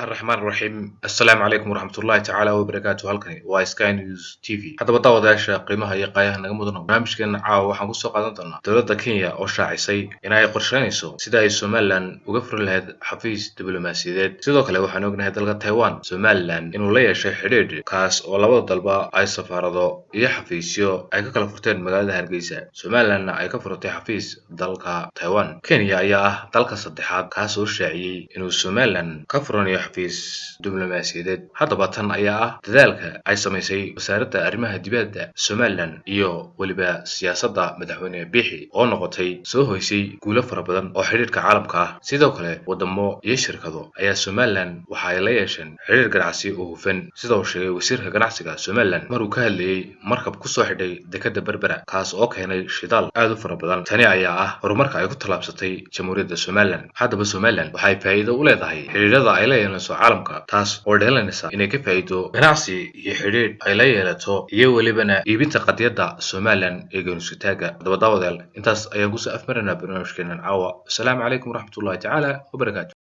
الله الرحمن الرحيم السلام عليكم ورحمة الله تعالى وبركاته halkani waa Sky News TV hadaba daawadayaasha qiimaha iyo qaayaha naga mudan barnaamijkeena caawa waxaan ku soo qaadan doonaa dawladda Kenya oo shaacisay in ay qorsheynayso sida ay Somaliland uga furi lahayd xafiis diblomaasiyadeed sidoo kale waxaan ognahay dalka Taiwan Somaliland inuu la yeeshay xiriir kaas oo labada dalba ay safaarado iyo xafiisyo ay ka kala furteen magaalada Hargeysa Somalilandna ay ka furtay xafiis dalka Taiwan Kenya ayaa ah dalka saddexaad kaas oo shaaciyay inuu Somaliland ka furanayo xafiis diblomaasiyadeed hadaba tan ayaa ah dadaalka ay sameysay wasaaradda arrimaha dibadda Somaliland iyo waliba siyaasadda madaxweyne Bixi oo noqotay soo hoysay guulo fara badan oo xiriirka caalamka ah sidoo kale wadamo iyo shirkado ayaa Somaliland waxa ay la yeesheen xiriir ganacsi oo hufan sidoo sheegay wasiirka ganacsiga Somaliland maruu ka hadlayay markab ku soo xidhay dekadda Berbera kaas oo keenay shidaal aad u fara badan tani ayaa ah horumarka ay ku talaabsatay jamhuuriyadda Somaliland hadaba Somaliland waxay faa'iido u leedahay xiriirada ay la yeelato caalamka taas oo dheelanaysa inay ka faa'iido ganacsi iyo xiriir ay la yeelato iyo walibana iibinta qadiyadda Somaliland ee go'aansataaga dabadawadayaal intaas ayaan ku soo afmarinaa barnaamijkeena caawa assalaamu calaykum waraxmatullaahi tacaala wa barakaatuh